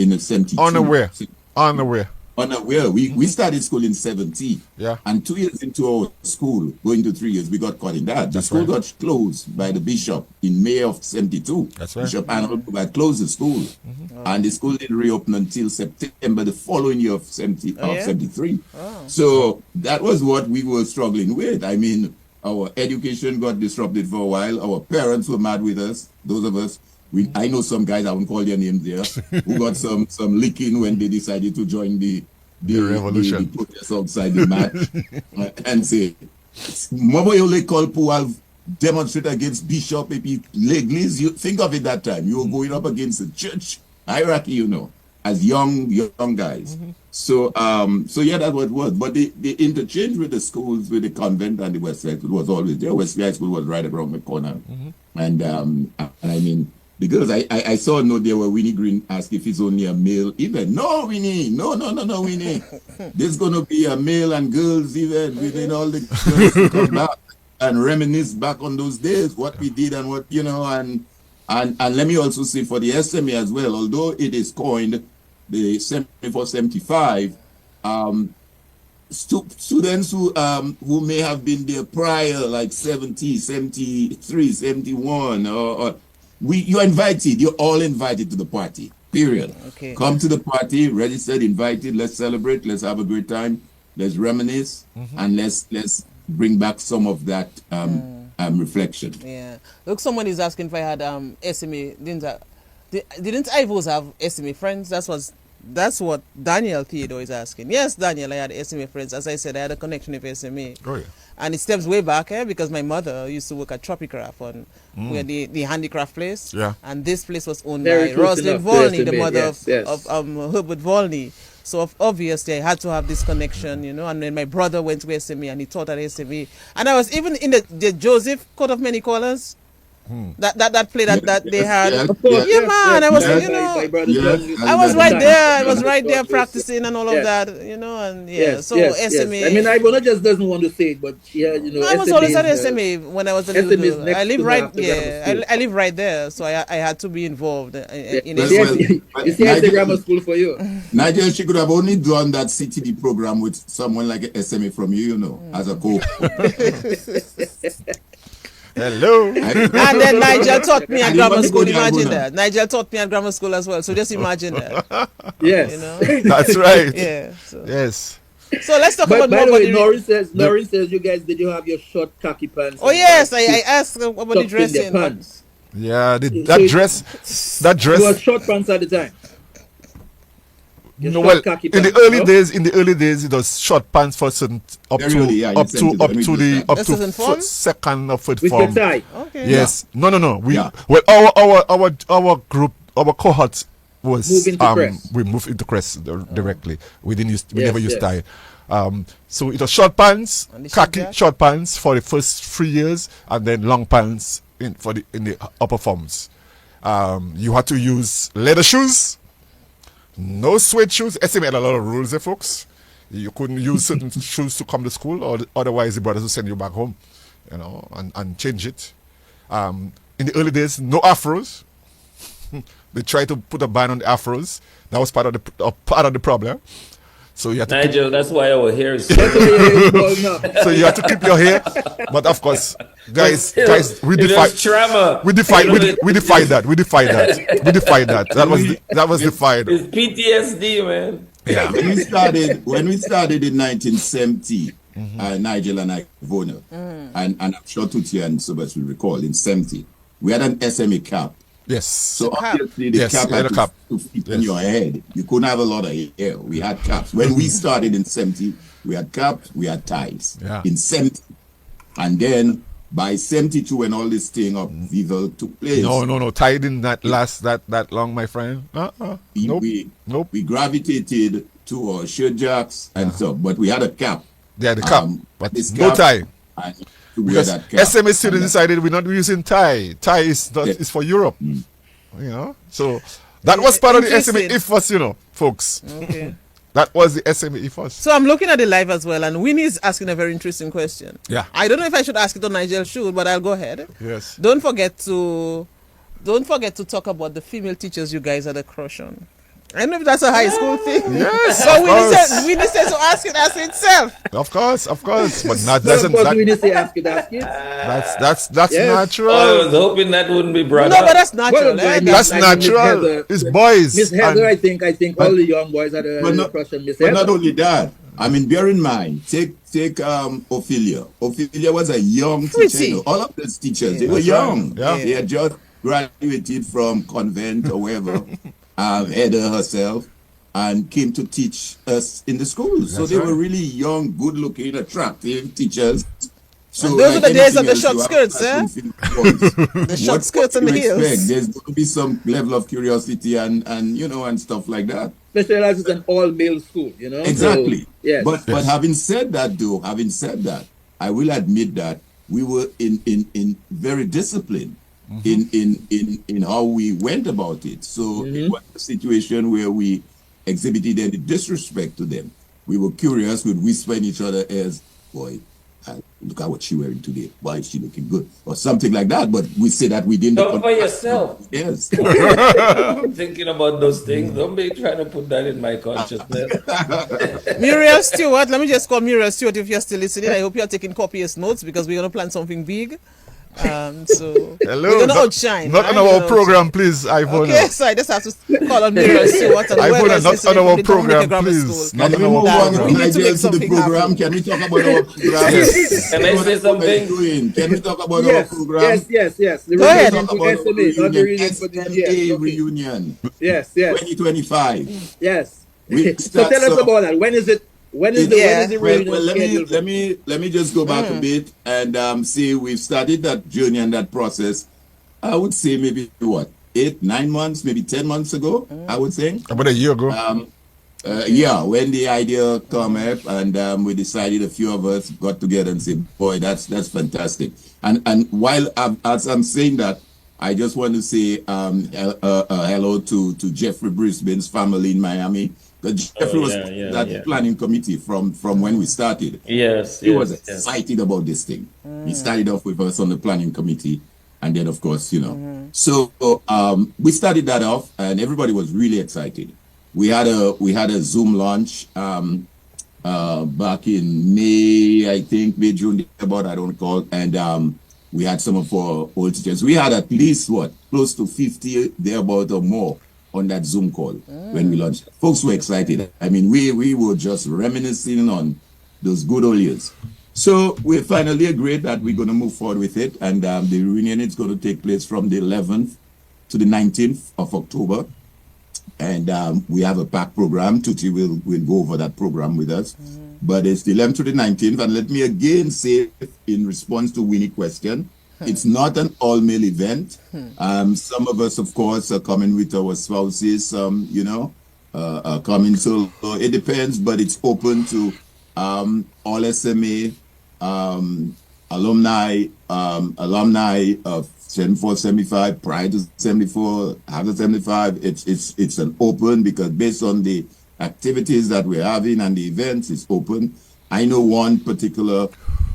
in the 72. Unaware. We started school in 70. Yeah. And 2 years into our school, going to 3 years, we got caught in that. The school got closed by the bishop in May of 72. That's right. Bishop Arnold had closed the school. And the school didn't reopen until September the following year of 73. Oh. So that was what we were struggling with. I mean, our education got disrupted for a while. Our parents were mad with us. Those of us, I know some guys, I won't call their names there, who got some licking when they decided to join the revolution, the protest outside the match and say, Mama Yole Kolpu have demonstrated against Bishop Leglis. You think of it that time. You were going up against the church hierarchy, you know, as young guys. So yeah, that's what it was. But the interchange with the schools, with the convent and the West High School was always there. West High School was right around the corner. And I mean, the girls, I saw a note there where Winnie Green asked if it's only a male event. No, Winnie. No, Winnie. There's going to be a male and girls event. We need all the girls to come back and reminisce back on those days, what we did and what, you know, and let me also say for the SMA as well, although it is coined the 74, 75, students who may have been there prior, like 70, 73, 71, or you're invited. You're all invited to the party. Period. Okay. Come to the party, registered, invited. Let's celebrate. Let's have a great time. Let's reminisce, and let's bring back some of that reflection. Yeah. Look, someone is asking if I had SMA. Didn't Ivos have SMA friends? That's what Daniel Theodore is asking. Yes, Daniel, I had SMA friends. As I said, I had a connection with SMA. Oh, yeah. And it stems way back because my mother used to work at Tropicraft on where the handicraft place. Yeah. And this place was owned Very by close Rosalind enough to Volney, the SMA, mother yes. of Herbert Volney. So obviously I had to have this connection, you know. And then my brother went to SMA and he taught at SMA. And I was even in the Joseph Court of Many Colors. That play that they had. Yeah, man. I was, you know, I was right there. I was right there practicing and all of that, you know, and SMA. I mean, Ivona just doesn't want to say it, but yeah, you know, I was always at SMA when I was a little girl. I live right, I live right there, so I had to be involved in it. You see, I grammar school for you. Nigel, she could have only done that CTD program with someone like a SMA from you know, as a co. Hello. And then Nigel taught me at grammar school. Imagine that. Nigel taught me at grammar school as well. So just imagine that. Yes. You know? That's right. Yeah. So. Yes. So let's talk But about by more the way, about Norris says, you guys, did you have your short khaki pants? Oh yes, I asked about the dressing. Pants. Yeah, that dress. You had short pants at the time. No, well, in the early days, it was short pants for certain up to second or third form. With the tie. Okay. Yes. No. Our group, our cohort was we moved into crest directly. We never used tie. So it was short pants, khaki short pants for the first 3 years, and then long pants in the upper forms. You had to use leather shoes. No suede shoes. SMA had a lot of rules there, folks. You couldn't use certain shoes to come to school, or otherwise the brothers would send you back home, you know, and change it. In the early days, no afros. They tried to put a ban on the afros. That was part of the problem. So you had to Nigel, that's why our hair is so you have to keep your hair, but of course, guys, we defied that. That was defied. It's PTSD, man. Yeah. When we started in 1970, Nigel and Ivona, and I'm sure Tuti and Sobas will recall, in 70, we had an SMA cap. Yes. So obviously the cap had to fit in your head. You couldn't have a lot of hair. We had caps. When we started in 70, we had caps, we had ties. Yeah. In 70. And then by 72, when all this thing of Vival took place. No. Tie didn't last that long, my friend. Nope. We gravitated to our shirt jacks and stuff, but we had a cap. They had a cap, but this no tie. Because cap. SMA students decided we're not using tie. Tie is for Europe. You know? So that was part of the SMA ethos, you know, folks. Okay. That was the SMA ethos. So I'm looking at the live as well, and Winnie is asking a very interesting question. Yeah. I don't know if I should ask it or Nigel should, but I'll go ahead. Yes. Don't forget to talk about the female teachers you guys had a crush on. I don't know if that's a high school thing. Yes, So of course. we need to ask it as itself. Of course, but not Well, of doesn't course, that, we need to say ask it. that's Yes. natural. Oh, I was hoping that wouldn't be brought No, up. but that's natural. Well, eh? That's I mean, Miss natural. Heather- It's boys. Miss Heather, and- I think all the young boys had a crush on Miss But Heather. not only that, I mean, bear in mind, take Ophelia. Ophelia was a young teacher. Pretty. You know, all of those teachers, they That's were right. young. Yeah. They had just graduated from convent or wherever, Heather herself, and came to teach us in the schools. So That's they right. were really young, good-looking, attractive teachers. So And those are the days of the anything short else, you have skirts, eh? classroom filled with boys. The short skirts and What the do you expect? heels. There's going to be some level of curiosity and you know, and stuff like that. Especially as it's an all-male school, you know. Exactly. So, yes. But having said that, I will admit that we were in very disciplined in how we went about it. So it was a situation where we exhibited any disrespect to them. We were curious, we'd whisper in each other as, boy, look at what she wearing today. Why is she looking good? Or something like that. But we say that within the Don't for yourself. Yes. Thinking about those things. Don't be trying to put that in my consciousness. Muriel Stewart, let me just call Muriel Stewart if you're still listening. I hope you're taking copious notes because we're going to plan something big. So Hello. we're going to Not- outshine. Not right? on We're our gonna program, please, Ivona. Okay, so I just have to call on Muriel Stewart and Ivona, whoever is not listening on our from the Dominica program, Grammar please. School. Not Can we on our move That on we program. need to make Nigel, to the something program? happen. Can we talk about our program? Can I say something? Can we talk about our yes, program? yes. The Go ahead. reunion Talk for about SMA, not the reunion for SMA the yes. Okay. reunion Yes. 2025. Yes. We So start tell us so- about that. When is it? When is the Well, reunion scheduled? let me just go back a bit and see. We've started that journey and that process. I would say maybe 8, 9 months, maybe 10 months ago. I would say. About a year ago. Yeah, when the idea came up and we decided, a few of us got together and said, boy, that's fantastic. And while as I'm saying that, I just want to say hello to Jeffrey Brisbane's family in Miami. Jeffrey was that planning committee from when we started. He was excited about this thing. He started off with us on the planning committee. And then, of course, you know. So we started that off and everybody was really excited. We had a Zoom launch back in May, I think, May, June, about, I don't recall. And we had some of our old teachers. We had at least, close to 50 thereabout or more on that Zoom call when we launched. Folks were excited. I mean, we were just reminiscing on those good old years. So we finally agreed that we're going to move forward with it. And the reunion is going to take place from the 11th to the 19th of October. And we have a packed program. Tutti will go over that program with us. But it's the 11th to the 19th. And let me again say, in response to Winnie's question, it's not an all-male event. Some of us, of course, are coming with our spouses, are coming. So it depends, but it's open to all SMA, alumni of 74, 75, prior to 74, after 75. It's an open, because based on the activities that we're having and the events, it's open. I know one particular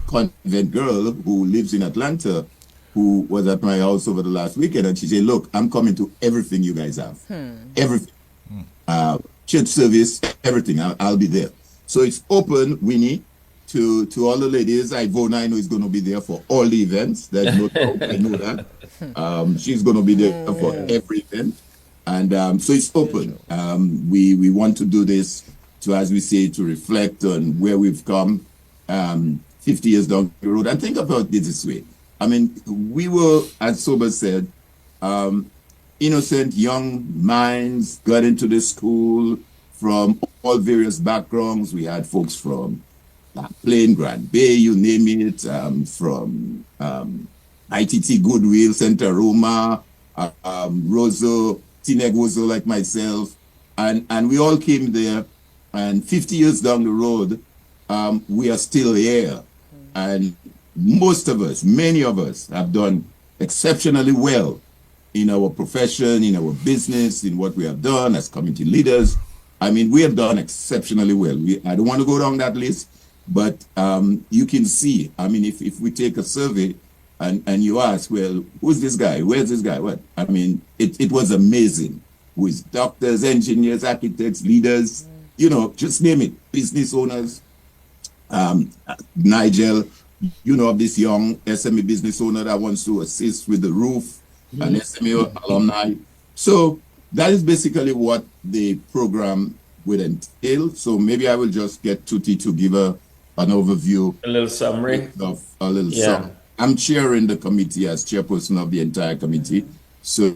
convent girl who lives in Atlanta who was at my house over the last weekend, and she said, look, I'm coming to everything you guys have. Everything. Church service, everything. I'll be there. So it's open, Winnie, to all the ladies. Ivona, I know, is going to be there for all the events. There's no doubt. I know that. She's going to be there for every event. And so it's open. We want to do this to, as we say, to reflect on where we've come 50 years down the road. And think about it this way. I mean, we were, as Sober said, innocent young minds, got into the school from all various backgrounds. We had folks from Plain, Grand Bay, you name it, from ITT Goodwill, Santa Roma, Rosso, Tinegozo, like myself. And we all came there. And 50 years down the road, we are still here. And most of us, many of us, have done exceptionally well in our profession, in our business, in what we have done as community leaders. I mean, we have done exceptionally well. I don't want to go down that list, but you can see, I mean, if we take a survey and you ask, well, who's this guy? Where's this guy? What? I mean, it was amazing. who is doctors, engineers, architects, leaders, you know, just name it, business owners. Nigel, you know, of this young SMA business owner that wants to assist with the roof, an SMA alumni. So that is basically what the program would entail. So maybe I will just get Tuti to give an overview. A little summary. Summary. I'm chairing the committee as chairperson of the entire committee. So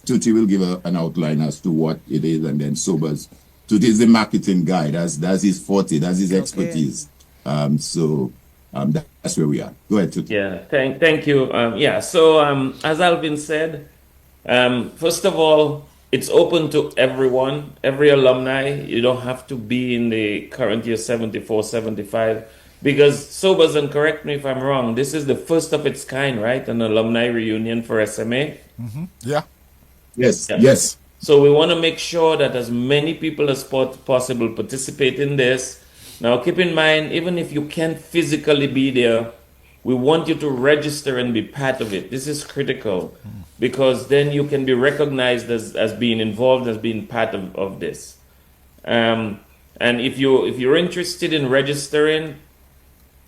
Tuti will give an outline as to what it is, and then Sobers. Tuti is the marketing guy. That's his forte. That's his expertise. That's where we are. Go ahead, Tuti. Yeah, thank you. So as Alvin said, first of all, it's open to everyone, every alumni. You don't have to be in the current year 74, 75, because Sobers, and correct me if I'm wrong, this is the first of its kind, right? An alumni reunion for SMA. Yeah. Yes. So we want to make sure that as many people as possible participate in this. Now, keep in mind, even if you can't physically be there, we want you to register and be part of it. This is critical because then you can be recognized as being involved, as being part of this. And if you're interested in registering,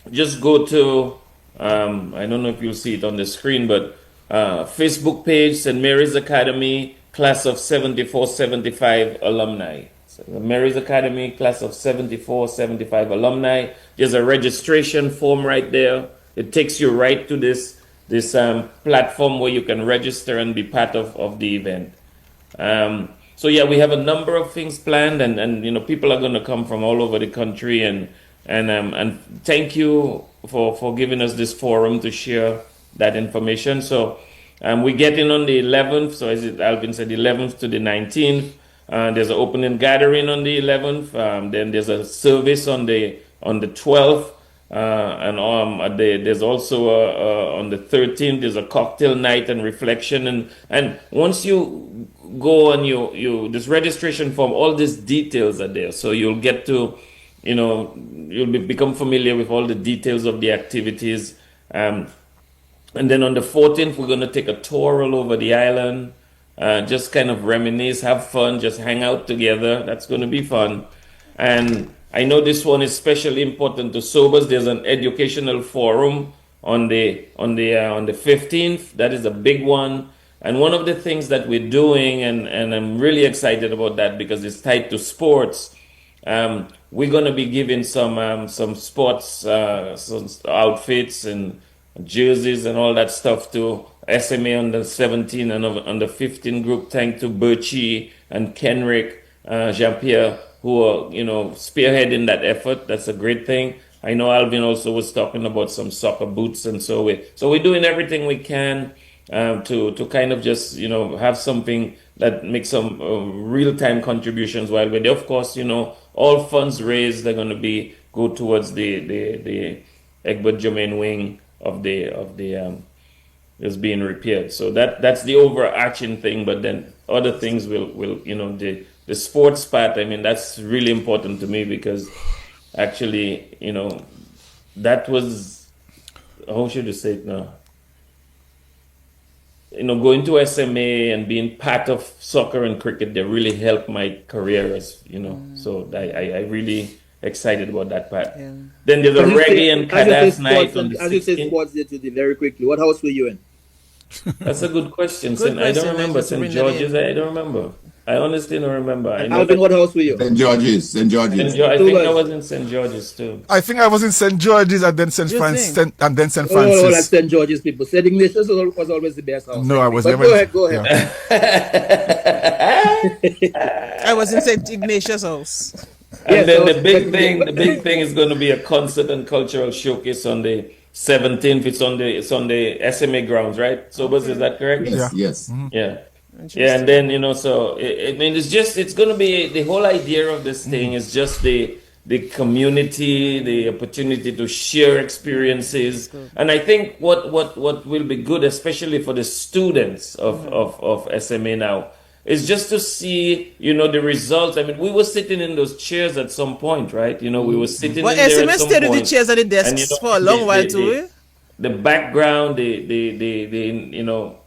just go to, I don't know if you'll see it on the screen, but Facebook page, St. Mary's Academy, Class of 74, 75 alumni. So the Mary's Academy, Class of 74, 75 alumni. There's a registration form right there. It takes you right to this platform where you can register and be part of the event. So yeah, we have a number of things planned, and you know, people are going to come from all over the country, and thank you for giving us this forum to share that information. So we get in on the 11th. So as Alvin said, 11th to the 19th. There's an opening gathering on the 11th. Then there's a service on the 12th. There's also on the 13th, there's a cocktail night and reflection. And once you go and you this registration form, all these details are there. So you'll get to, you know, become familiar with all the details of the activities. And then on the 14th, we're going to take a tour all over the island, just kind of reminisce, have fun, just hang out together. That's going to be fun. And I know this one is especially important to Sobers. There's an educational forum on the 15th. That is a big one. And one of the things that we're doing, and I'm really excited about that because it's tied to sports. We're going to be giving some sports some outfits and jerseys and all that stuff to SMA under 17 and under 15 group. Thanks to Birchie and Kenrick, Jean-Pierre, who are, you know, spearheading that effort. That's a great thing. I know Alvin also was talking about some soccer boots, and so we're doing everything we can to kind of just, you know, have something that makes some real-time contributions while we're there. Of course, you know, all funds raised are going to go towards the Egbert Germain wing of the is being repaired. So that's the overarching thing. But then other things will you know, the sports part. I mean, that's really important to me because actually, you know, that was, how should you say it now? You know, going to SMA and being part of soccer and cricket, they really helped my career, as you know. So I really excited about that part. Yeah. Then there's a reggae and Kadas night on the 16th. As you say sports day today, very quickly, what house were you in? That's a good question. I don't remember. St. George's, I don't remember. I honestly don't remember. Alvin, what house were you? St. George's. I think I was in St. George's too. I think I was in St. George's and then St. Francis and then St. Francis. Oh, like St. George's people. St. Ignatius was always the best house. No, I was never. Go ahead. Yeah. I was in St. Ignatius' house. And then the big thing is going to be a concert and cultural showcase on the 17th. It's on the SMA grounds, right? Sobers, is that correct? Yes. Mm-hmm. Yeah. Yeah, and then, you know, so I mean, it's going to be, the whole idea of this thing is just the community, the opportunity to share experiences. And I think what will be good, especially for the students of SMA now, is just to see, you know, the results. I mean, we were sitting in those chairs at some point, right? You know, we were sitting in there at some point. SMA stayed in the chairs and the desks for a long while too. The background, the you know,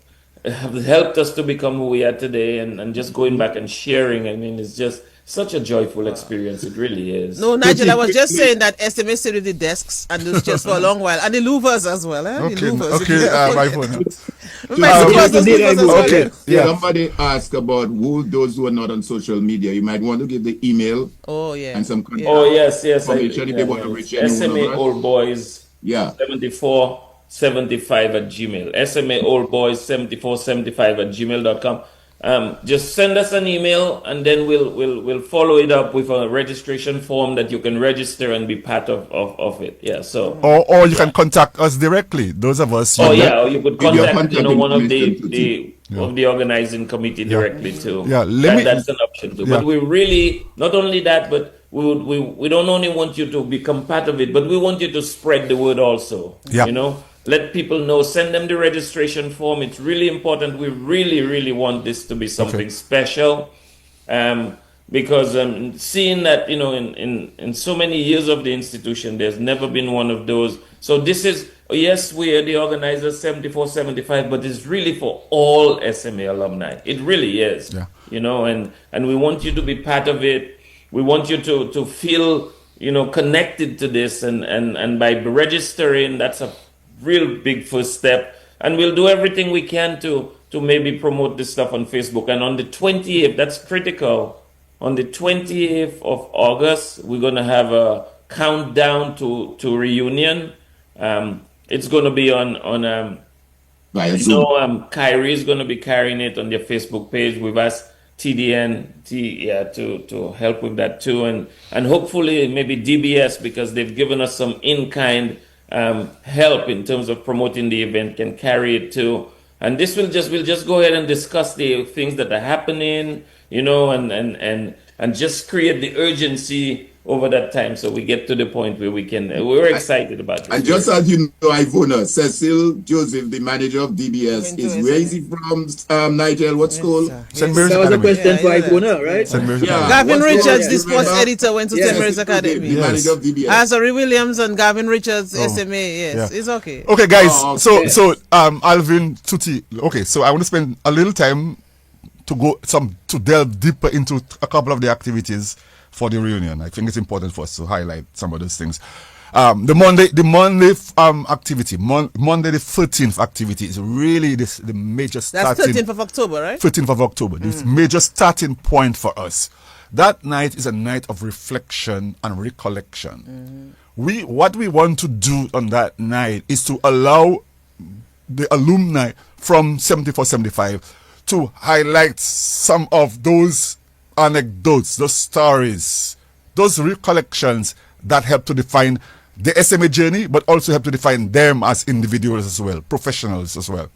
have helped us to become who we are today, and just going back and sharing. I mean, it's just such a joyful experience. It really is. No, Nigel, I was just saying that SMA still with the desks and those chairs for a long while, and the louvers as well. The louvers. My phone. Okay. Somebody asked about those who are not on social media. You might want to give the email. Oh yeah. And some. Oh yes. SMA Old Boys. 7475 at Gmail. SMA Old Boys 7475 at gmail.com. Just send us an email, and then we'll follow it up with a registration form that you can register and be part of it. Yeah. So or you can contact us directly. Those of us. Or you could contact one of the organizing committee directly too. Yeah. That's an option too. But we really, not only that, but we don't only want you to become part of it, but we want you to spread the word also. Yeah. You know. Let people know, send them the registration form. It's really important. We really, really want this to be something special. Because seeing that, in so many years of the institution, there's never been one of those. So this is, yes, we are the organizers 7475, but it's really for all SMA alumni. It really is. Yeah. And we want you to be part of it. We want you to feel, connected to this, and by registering, that's a real big first step, and we'll do everything we can to maybe promote this stuff on Facebook. And on the 28th, that's critical, on the 28th of August, we're going to have a countdown to reunion. It's going to be on Kyrie is going to be carrying it on their Facebook page. We've asked TDN to help with that too, and hopefully maybe DBS, because they've given us some in-kind help in terms of promoting the event, can carry it too. And this we'll just go ahead and discuss the things that are happening, and just create the urgency over that time, so we get to the point where we're excited about it. And just as you know, Ivona, Cecil Joseph, the manager of DBS, where is he from, Nigel? What school? St. Mary's That was a Academy. question for Ivona, right? St. Mary's Yeah. Academy. Gavin What's Richards, your- the sports remember? editor, went to St. Mary's Academy. The manager of DBS. Harry Williams and Gavin Richards, SMA. Yes, it's okay. Okay, guys. Okay. So Alvin, Tutti. Okay, so I want to spend a little time to delve deeper into a couple of the activities for the reunion. I think it's important for us to highlight some of those things. The Monday activity, Monday the 13th activity is really the major starting. That's 13th of October, right? 13th of October. This major starting point for us. That night is a night of reflection and recollection. What we want to do on that night is to allow the alumni from 74-75 to highlight some of those anecdotes, those stories, those recollections that help to define the SMA journey, but also help to define them as individuals as well, professionals as well.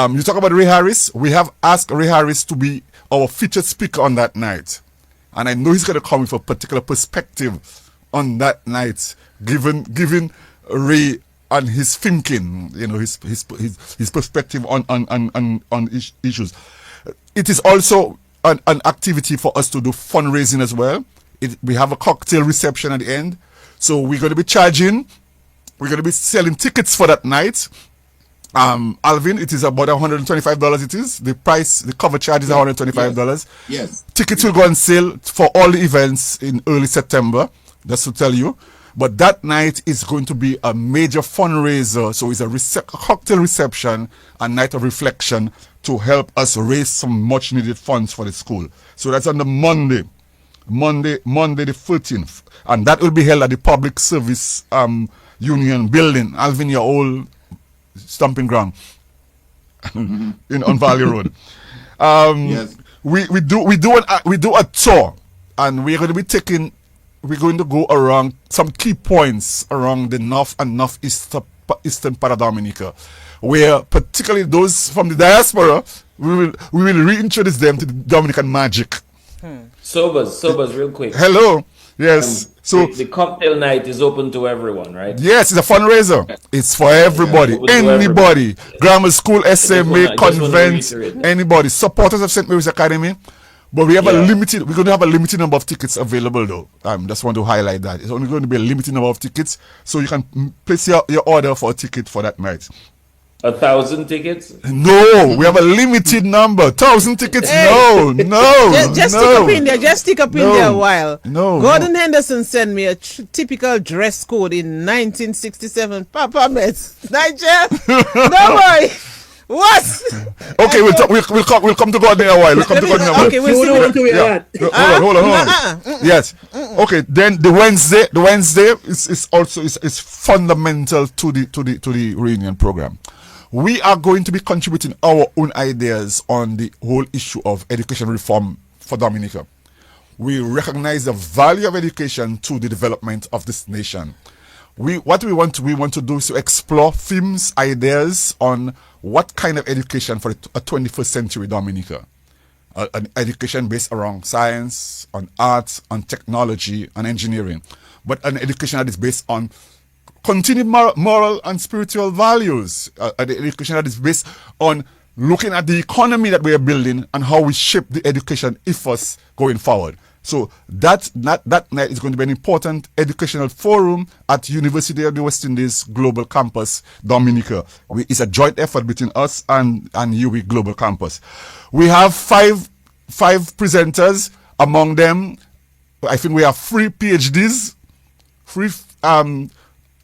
You talk about Ray Harris. We have asked Ray Harris to be our featured speaker on that night, and I know he's going to come with a particular perspective on that night, given Ray and his thinking, his perspective on issues. It is also an activity for us to do fundraising as well. We have a cocktail reception at the end, so we're going to be charging. We're going to be selling tickets for that night. Alvin, it is about $125. It is the price. The cover charge is $125. Yes. Tickets will go on sale for all the events in early September. Just to tell you. But that night is going to be a major fundraiser. So it's a cocktail reception, a night of reflection to help us raise some much needed funds for the school. So that's on the Monday the 13th. And that will be held at the Public Service Union building, Alvin, your old stomping ground on Valley Road. Yes. We do a tour, and we're going to go around some key points around the north and northeastern part of Dominica, where particularly those from the diaspora, we will reintroduce them to the Dominican magic. Sobers, real quick. Hello. Yes. So the cocktail night is open to everyone, right? yes, it's a fundraiser. It's for everybody. Open to Anybody. everybody. Grammar school, SMA, I just wanna convents, reiterate that. anybody. Supporters of St. Mary's Academy. But we have we're going to have a limited number of tickets available though. Just want to highlight that. It's only going to be a limited number of tickets. So you can place your order for a ticket for that night. 1,000 tickets? No, we have a limited number. 1,000 tickets. Hey. No. Just stick up in there. Just stick up in there a while. No. Gordon Henderson sent me a typical dress code in 1967. Papa met Nigel. No boy. What? Okay, we'll come to Gordon in a while. We'll come to Gordon in a while. Okay, we'll You see. don't want to hear that. Hold on. Yes. Okay. Then the Wednesday is also is fundamental to the reunion program. We are going to be contributing our own ideas on the whole issue of education reform for Dominica. We recognize the value of education to the development of this nation. We want to do is to explore themes, ideas on what kind of education for a 21st century Dominica. An education based around science, on arts, on technology, on engineering, but an education that is based on continued moral and spiritual values. An education that is based on looking at the economy that we are building and how we shape the education ethos going forward. So that night is going to be an important educational forum at University of the West Indies Global Campus, Dominica. It's a joint effort between us and UWI Global Campus. We have five presenters. Among them, I think we have 3 PhDs,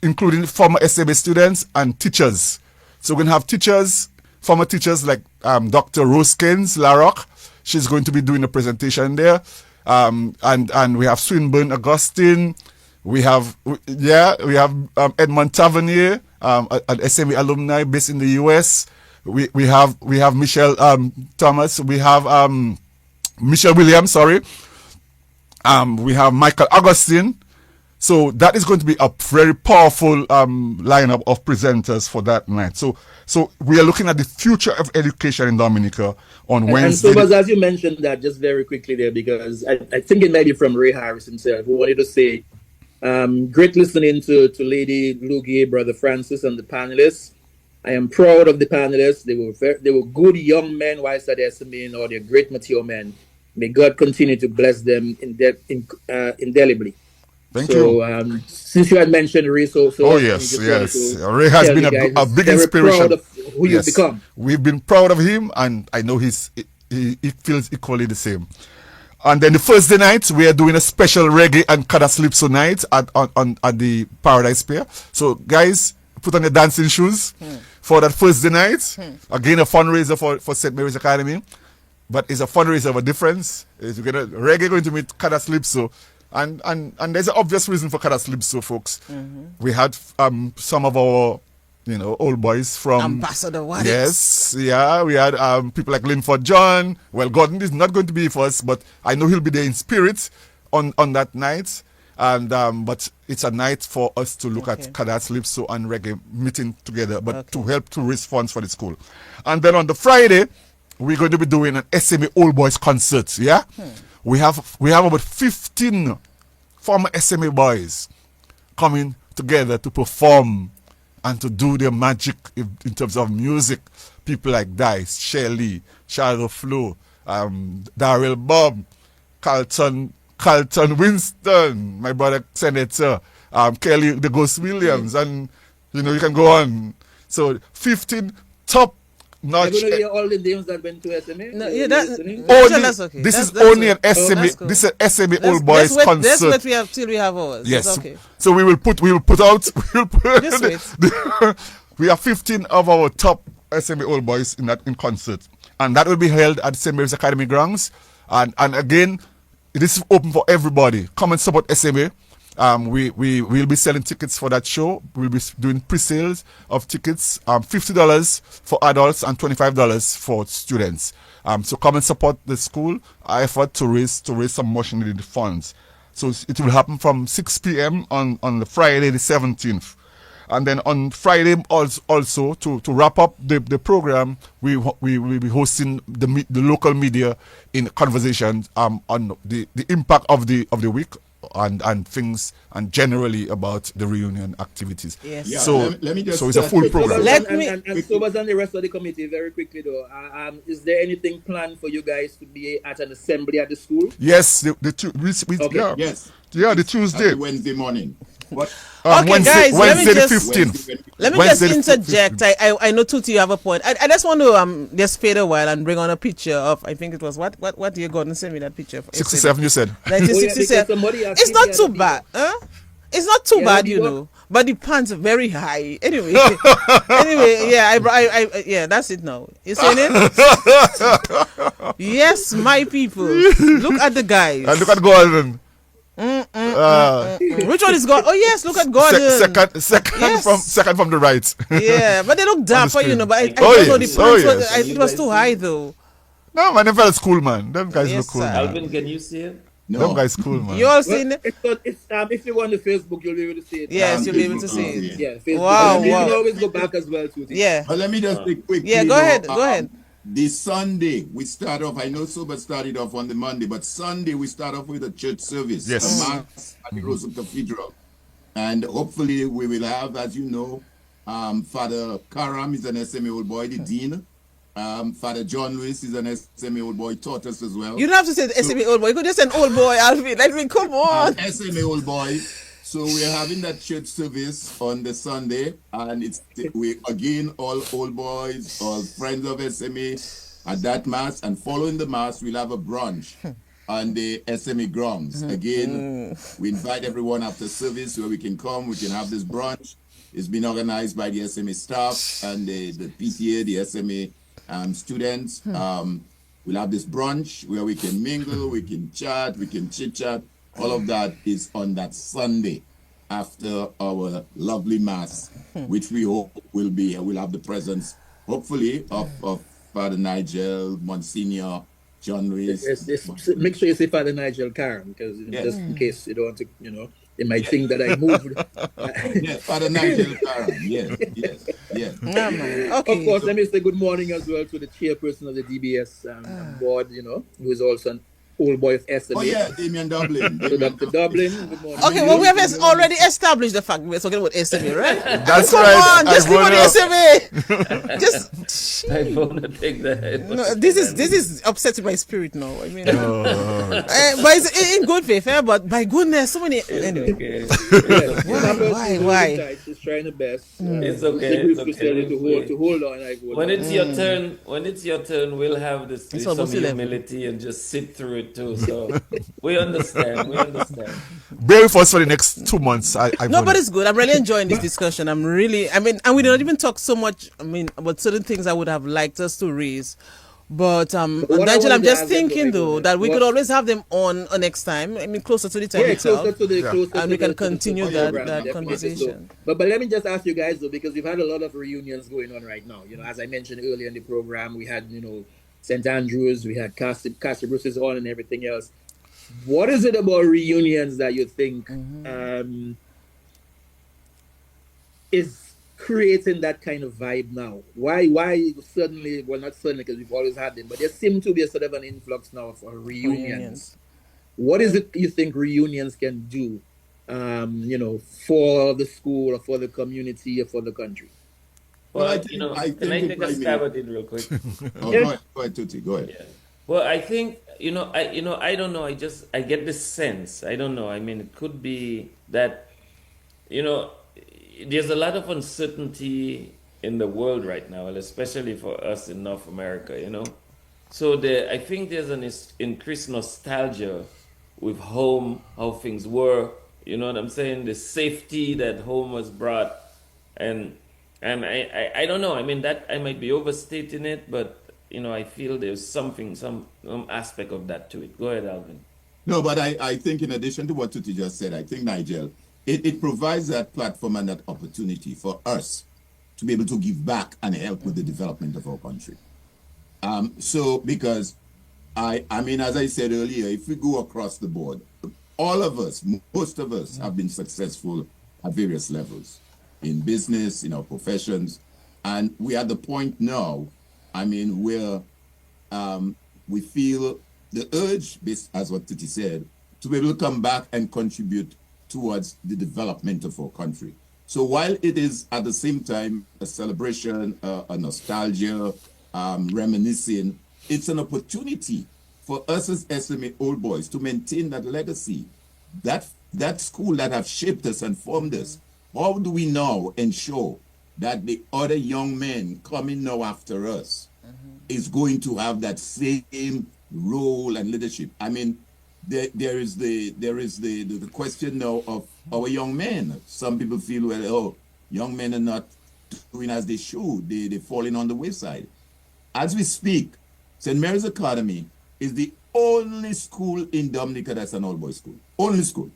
including former SMA students and teachers. So we're going to have teachers, former teachers like Dr. Rose Keynes Larocque. She's going to be doing a presentation there. And we have Swinburne Augustine. We have Edmond Tavernier, an SMA alumni based in the US. We have Michelle Thomas. We have Michelle Williams. Sorry. We have Michael Augustine. So that is going to be a very powerful lineup of presenters for that night. So we are looking at the future of education in Dominica on Wednesday. And so, as you mentioned that just very quickly there, because I think it might be from Ray Harris himself, who wanted to say, great listening to Lady Lugie, Brother Francis, and the panelists. I am proud of the panelists. They were good young men whilst at SMA, or they're great mature men. May God continue to bless them indelibly. Thank you. Since you had mentioned Ray, yes. Ray has been a big inspiration. Proud of who you've become. We've been proud of him, and I know he feels equally the same. And then the Thursday night, we are doing a special reggae and Kadaslypso night at the Paradise Pier. So, guys, put on your dancing shoes for that Thursday night. Again, a fundraiser for St. Mary's Academy, but it's a fundraiser of a difference. Reggae going to meet Kadaslypso. And there's an obvious reason for Kadaslypso, folks. We had some of our, old boys from Ambassador Wadix. Yes, yeah. We had people like Linford John. Well, Gordon is not going to be for us, but I know he'll be there in spirit on that night. And but it's a night for us to look at Kadaslypso and reggae meeting together, but to help to raise funds for the school. And then on the Friday, we're going to be doing an SMA Old Boys concert. Yeah. We have about 15 former SMA boys coming together to perform and to do their magic in terms of music. People like Dice, Shelley, Shadow Flo, Darrell Bob, Carlton Winston, my brother Senator, Kelly the Ghost Williams, and you can go on. So 15 top notch. I'm going to hear all the names that went to SMA. No, that's okay. This is only an SMA. Cool. This is an SMA Old Boys concert. That's what we have till we have ours. Yes. That's okay. So we will put out. We have 15 of our top SMA Old Boys in concert, and that will be held at St. Mary's Academy grounds. And again, this is open for everybody. Come and support SMA. We will be selling tickets for that show. We'll be doing pre-sales of tickets, $50 for adults and $25 for students. So come and support the school effort to raise some much needed funds. So it will happen from 6 p.m. on the Friday the 17th. And then on Friday also to wrap up the program, we will be hosting the local media in conversation on the impact of the week. And things and generally about the reunion activities. Yes. Yeah, so let me just it's a full program. And Sobers and the rest of the committee, very quickly though, is there anything planned for you guys to be at an assembly at the school? Yes, Yes. the Tuesday. Wednesday morning. Okay, Wednesday, guys, Wednesday the 15th. let me Wednesday just the interject. 15th. I know Tuti, you have a point. I just want to just fade a while and bring on a picture of, I think it was what year Gordon sent me that picture of 67, you said. 1967. It's not too bad, huh? It's not too bad, you know. But the pants are very high. Anyway, yeah, yeah, that's it now. You saying it? Yes, my people. Look at the guys. And look at Gordon. Which one is Gordon? Oh yes, look at Gordon. Second from the right. Yeah, but they look dapper, you know. But I Oh, don't know the yes. pants. Oh, yes. It was too high though. No, man, them fellas cool, man. Them guys Yes, look cool. sir. Man. Alvin, can you see it? No. Them guys cool, man. You all seen it? If you go on the Facebook, you'll be able to see it. Yes, you'll be able to see it. Yeah, Facebook. Wow, You wow. can always go back as well to it. Yeah. But let me just say quickly. Yeah, go ahead. Go ahead. This Sunday, we start off, I know Sober started off on the Monday, but Sunday we start off with a church service. Yes. A mass at the Rosa Cathedral. And hopefully we will have, as you know, Father Karam is an SMA old boy, the dean. Father John Lewis is an SMA old boy, taught us as well. You don't have to say the SMA old boy. You could just say an old boy, Alvin. I mean, come on. SMA old boy. So we are having that church service on the Sunday, and we again all old boys, all friends of SMA at that mass, and following the mass, we'll have a brunch on the SMA grounds. Again, we invite everyone after service where we can come, we can have this brunch. It's been organized by the SMA staff and the PTA, the SMA students. We'll have this brunch where we can mingle, we can chat, we can chit chat. All of that is on that Sunday after our lovely mass, which we hope will be. We'll have the presence, hopefully, of Father Nigel, Monsignor, John Lewis. Make sure you say Father Nigel Karam, because just in case you don't want to, they might think that I moved. Yes, Father Nigel Karam. Yes. Okay. Of course, let me say good morning as well to the chairperson of the DBS board, who is also an old boy of SMA. Oh yeah, Damian Dublin. So Dr. Dublin, good morning. Okay, well, we have already established the fact we're talking about SMA, right? That's Come right. on, just leave on the SMA. Just, I want to take that. no, this is upsetting my spirit now. I mean, but it's in good faith, but by goodness, so many. Anyway, Okay. Why? Just trying the best. It's okay. It's okay. To hold on. When it's your turn, we'll have this It's some almost 11. humility and just sit through it too. So we understand. Bear with us for the next 2 months. No, but it's good. I'm really enjoying this discussion. And we don't even talk so much, about certain things I would have liked us to raise. But Nigel, I'm just thinking though that we could always have them on next time. Closer to the time itself, and we can continue that conversation. So, but let me just ask you guys though, because we've had a lot of reunions going on right now. As I mentioned earlier in the program, we had St. Andrews, we had Castle Bruce's on, and everything else. What is it about reunions that you think is creating that kind of vibe now? Why suddenly, well, not suddenly, because we've always had them, but there seems to be a sort of an influx now for reunions. What is it you think reunions can do, for the school or for the community or for the country? Well, can I take a stab at it real quick? Go ahead, Tuti. Go ahead. Yeah. Well, I think I don't know. I get this sense. I don't know. It could be that there's a lot of uncertainty in the world right now, and especially for us in North America. So I think there's an increased nostalgia with home, how things were. You know what I'm saying? The safety that home was brought, and I don't know. That I might be overstating it, but I feel there's some aspect of that to it. Go ahead, Alvin. No, but I think in addition to what Tuti just said, I think, Nigel, it provides that platform and that opportunity for us to be able to give back and help with the development of our country. So because as I said earlier, if we go across the board, all of us, most of us have been successful at various levels in business, in our professions. And we are at the point now, where we feel the urge, as what Tuti said, to be able to come back and contribute towards the development of our country. So while it is at the same time a celebration, a nostalgia, reminiscing, it's an opportunity for us as SMA old boys to maintain that legacy, that that school that have shaped us and formed us, how do we now ensure that the other young men coming now after us is going to have that same role and leadership? I mean, there is the question now of our young men. Some people feel, well, oh, young men are not doing as they should. They're falling on the wayside. As we speak, St. Mary's Academy is the only school in Dominica that's an all-boy school. Only school.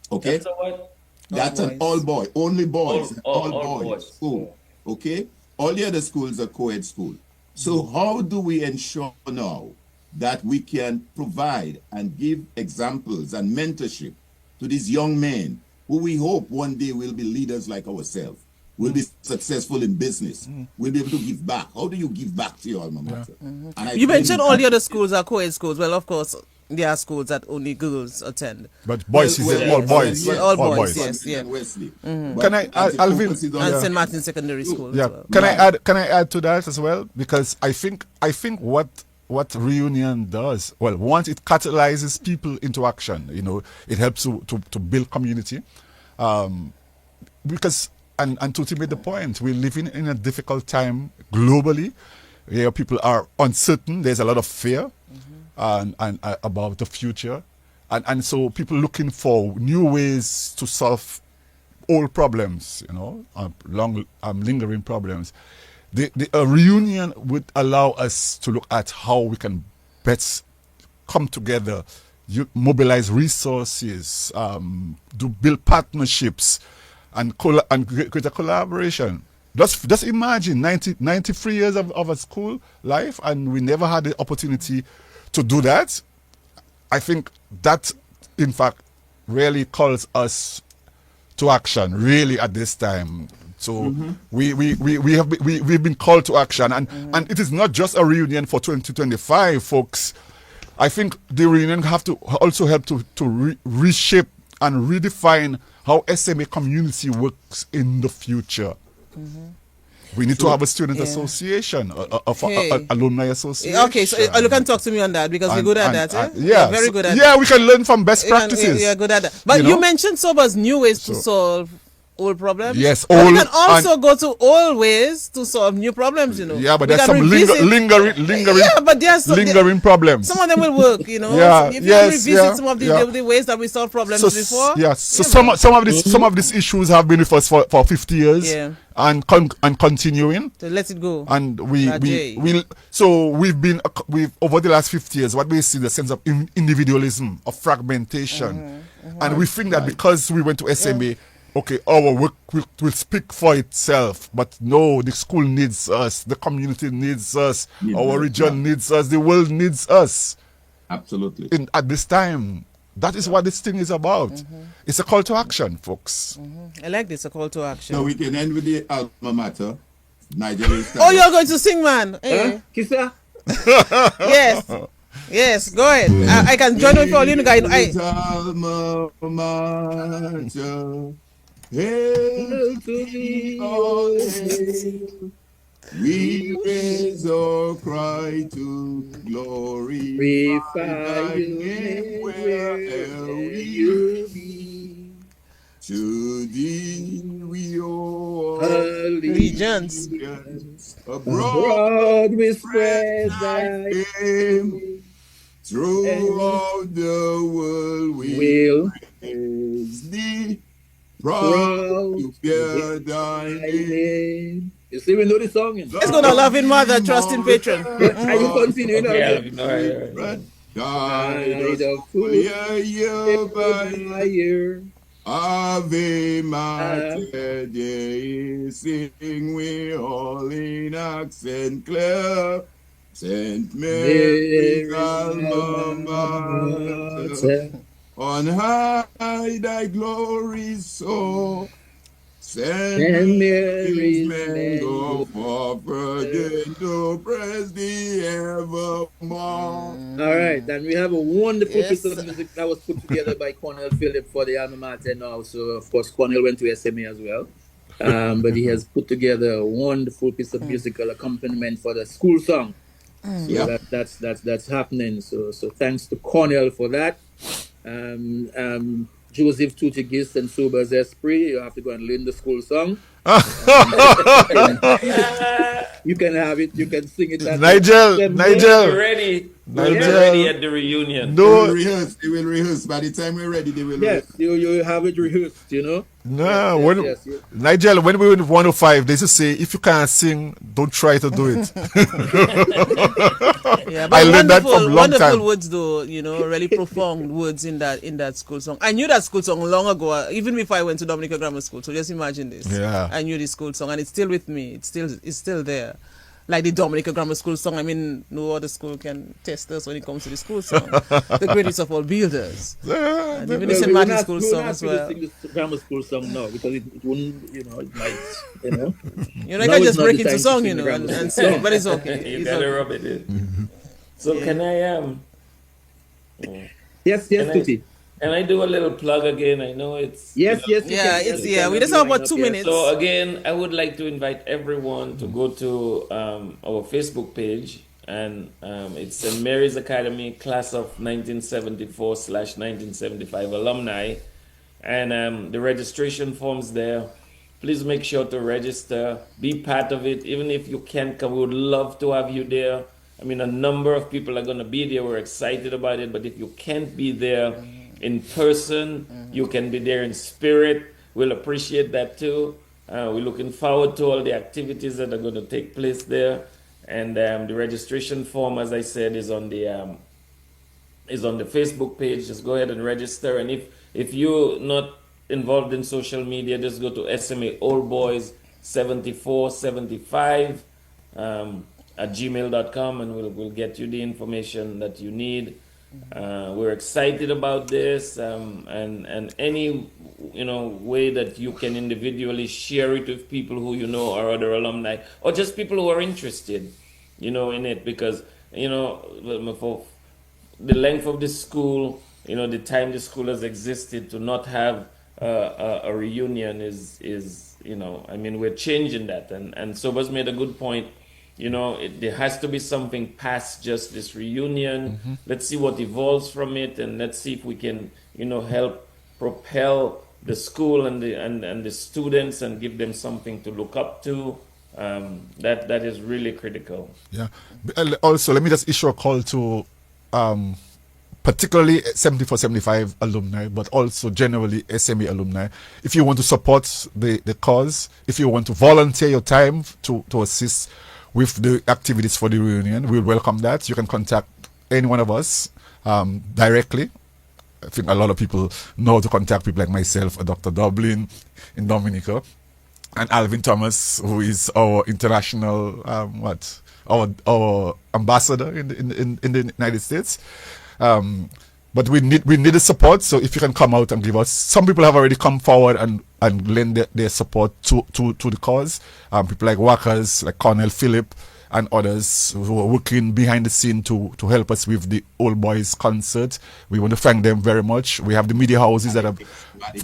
Okay? That's a what? That's an all-boy. Only boys. All boys school. Okay? All the other schools are co-ed school. So how do we ensure now that we can provide and give examples and mentorship to these young men who we hope one day will be leaders like ourselves, will be successful in business, will be able to give back? How do you give back to your alma mater? And You mentioned all the other schools are co-ed schools. Well, of course, there are schools that only girls attend. But boys, all boys. Well, all boys, yes, yeah. Wesley. Can I, Alvin? And St. Martin Secondary School Yeah. as well. Can I add to that as well? Because I think what reunion does, well, once it catalyzes people into action, you know, it helps to build community. Because and Tuti made the point, we're living in a difficult time globally, where people are uncertain. There's a lot of fear and about the future, and so people looking for new ways to solve old problems, you know, long lingering problems. A reunion would allow us to look at how we can best come together, mobilize resources, build partnerships, and create a collaboration. Just imagine 93 years of a school life, and we never had the opportunity to do that. I think that, in fact, really calls us to action, really, at this time. So we've been called to action, and it is not just a reunion for 2025, folks. I think the reunion have to also help to reshape and redefine how SMA community works in the future. We need to have a student association, alumni association. Okay, so you can talk to me on that, because we're good at that. Yeah, very good at that. Yeah, we can learn from best practices. Yeah, good at that. But you mentioned Sober's new ways to solve old problems. Yes, but we can also go to old ways to solve new problems, you know. Yeah, but there's some lingering problems. Some of them will work, you know. Yeah, so if you revisit some of the ways that we solved problems before. Yes, so some of these issues have been with us for 50 years. Yeah. And continuing. So let it go. And we've over the last 50 years, what we see, the sense of individualism, of fragmentation, and we think that because we went to SMA, okay, our work will speak for itself. But no, the school needs us, the community needs us, our region needs us, the world needs us. Absolutely. At this time. That is what this thing is about. It's a call to action, folks. I like this, a call to action. So we can end with the alma mater. Nigeria. Oh, you're going to sing, man. Hey. Kisa? Yes. Yes, go ahead. I can join with all you guys. Alma mater. Hail to thee, all hail. We raise our cry to glorify your name wherever you be. To thee we owe allegiance. Abroad we spread thy name. Throughout the world we will praise thee. Proud to bear thy name. You see, we know the song. Let's go to Loving Mother, Trusting Patron. Are you continuing? Guide us year by year. Ave Mater Dei, sing we all in accent clear. Saint Mary's alma mater, on high thy glory so. Saint Mary's men go forward to praise thee evermore. All right, and we have a wonderful piece of music that was put together by Cornell Phillip for the alma mater now. So, of course, Cornell went to SMA as well. But he has put together a wonderful piece of musical accompaniment for the school song. So that's happening. So thanks to Cornell for that. Joseph Tutigis and Sober's Esprit. You have to go and learn the school song. You can have it. You can sing it. At Nigel, We'll Nigel, be ready. We'll be Nigel. ready at the reunion. They will No, rehearse. They will rehearse. By the time we're ready, they will Yes, rehearse. you have it rehearsed. You know. no. Yes, yes. Nigel, when we were in 105, they used to say, if you can't sing, don't try to do it. Yeah, I but learned that from long wonderful time. words, though. You know, really profound words in that school song. I knew that school song long ago, even before I went to Dominica Grammar School. So just imagine this. Yeah. I knew this school song, and it's still with me. It's still there. Like the Dominica Grammar School song. I mean, no other school can test us when it comes to the school song. The greatest of all builders. Yeah, And even the St. Martin's School we song not as well. sing the grammar school song now because it wouldn't, it might, You know, you Now can is just not break the into time to song, sing you the know, grammar and school sing, but it's okay. You It's gotta okay. rub it in. So can I Yes, Tuti. can I do a little plug again? I know it's Yes, yes, you Yeah, can. it's You can we just have have your about line 2 up, yes. minutes. So again, I would like to invite everyone to go to our Facebook page, and it's St. Mary's Academy class of 1974/1975 alumni, and the registration forms there. Please make sure to register, be part of it. Even if you can't come, we would love to have you there. I mean, a number of people are going to be there. We're excited about it. But if you can't be there in person, you can be there in spirit. We'll appreciate that too. We're looking forward to all the activities that are going to take place there. And the registration form, as I said, is on the Facebook page. Just go ahead and register. And if you're not involved in social media, just go to SMA Old Boys 7475 at gmail.com, and we'll get you the information that you need. We're excited about this, and any way that you can individually share it with people who you know are other alumni, or just people who are interested, in it, because for the length of the school, the time the school has existed, to not have a reunion is I mean, we're changing that, and Sober's made a good point. There has to be something past just this reunion. Let's see what evolves from it, and let's see if we can help propel the school and the students and give them something to look up to. That is really critical. Yeah. Also, let me just issue a call to particularly 74-75 alumni, but also generally SMA alumni. If you want to support the cause, if you want to volunteer your time to assist with the activities for the reunion, we'll welcome that. You can contact any one of us directly. I think a lot of people know how to contact people like myself, Dr. Dublin in Dominica, and Alvin Thomas, who is our international our ambassador in the United States. But we need the support. So if you can come out and give us, some people have already come forward and lend their support to the cause. People like Wackers, like Cornel Phillip, and others who are working behind the scene to help us with the Old Boys concert. We want to thank them very much. We have the media houses that have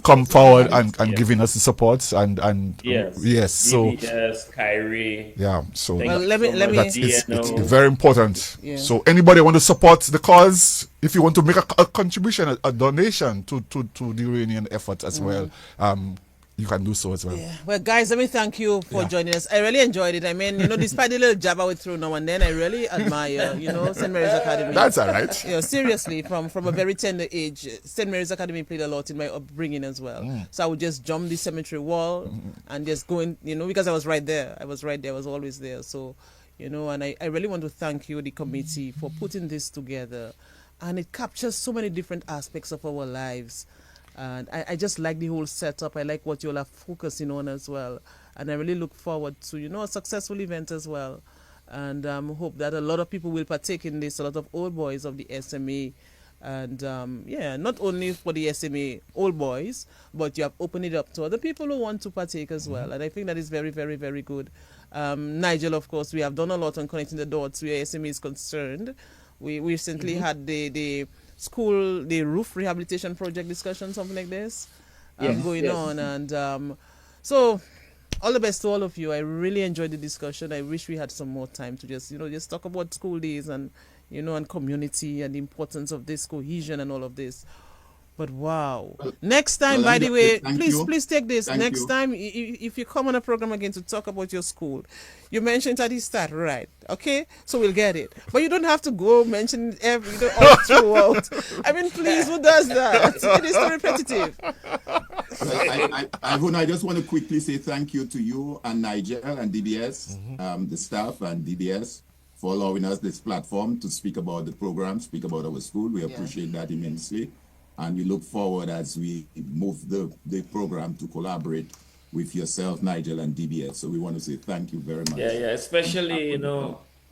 come forward and giving us the support and yes, so DBS, Kyrie. yeah, so Well, let me it's very important. Yeah. So anybody want to support the cause, if you want to make a contribution, a donation to the reunion effort as well, you can do so as well. Yeah. Well, guys, let me thank you for joining us. I really enjoyed it. I mean, despite the little jab I would throw now and then, I really admire, St. Mary's Academy. That's all right. Seriously, from a very tender age, St. Mary's Academy played a lot in my upbringing as well. So I would just jump the cemetery wall and just go in, because I was right there. I was always there. So, and I really want to thank you, the committee, for putting this together. And it captures so many different aspects of our lives. And I just like the whole setup. I like what you all are focusing on as well. And I really look forward to, a successful event as well. And hope that a lot of people will partake in this, a lot of old boys of the SMA. And, not only for the SMA old boys, but you have opened it up to other people who want to partake as well. And I think that is very, very, very good. Nigel, of course, we have done a lot on connecting the dots where SMA is concerned. We recently had the school, the roof rehabilitation project discussion, something like this, going on. And so all the best to all of you. I really enjoyed the discussion. I wish we had some more time to just talk about school days and, and community and the importance of this cohesion and all of this. But wow. Well, Next time, well, by the way, thank please you. please take this. Thank Next you. time, if you come on a program again to talk about your school, you mentioned at the start, right? Okay, so we'll get it. But you don't have to go mention every all throughout. I mean, please, who does that? It is too repetitive. Well, I just want to quickly say thank you to you and Nigel and DBS, the staff and DBS, for allowing us this platform to speak about the program, speak about our school. We appreciate that immensely. And we look forward as we move the program to collaborate with yourself, Nigel, and DBS. So we want to say thank you very much. Yeah, especially,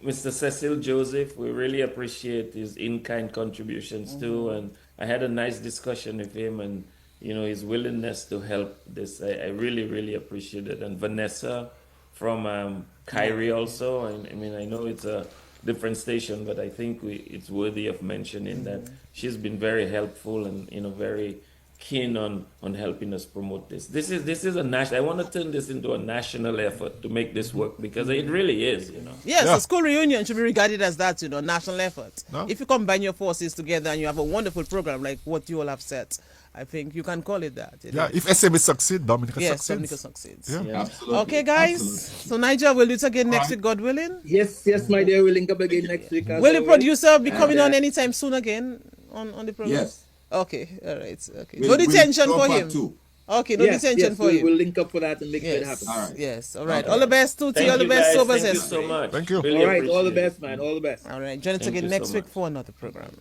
Mr. Cecil Joseph, we really appreciate his in-kind contributions too. And I had a nice discussion with him and, his willingness to help this. I really, really appreciate it. And Vanessa from Kyrie also. I mean, I know it's a different station, but I think it's worthy of mentioning that she's been very helpful and, very keen on helping us promote this. This is a national. I want to turn this into a national effort to make this work because it really is. Yes, a school reunion should be regarded as that, national effort. No? If you combine your forces together and you have a wonderful program like what you all have set, I think you can call it that. Yeah, if SMA succeeds, Dominica yes, succeeds. Dominica succeeds. Yeah. Absolutely. Okay, guys. Absolutely. So Nigel, we'll do it again next week, God willing. Yes, my dear. We'll link up again next week. Will the producer be coming on anytime soon again on the program? Yes. Okay, all right. Okay. We'll- No detention we'll for drop him. back too. Okay, no Yes, detention for him. We'll link up for that and make sure it Yes. happens. All right. Yes. All right. Okay. All the best, Tutti. Thank All the you, best, guys. Sobers. Thank you so much. Thank you. Really All right, all the appreciate it. best, man. All the best. All right. Join us Thank again you next so week much. for another program.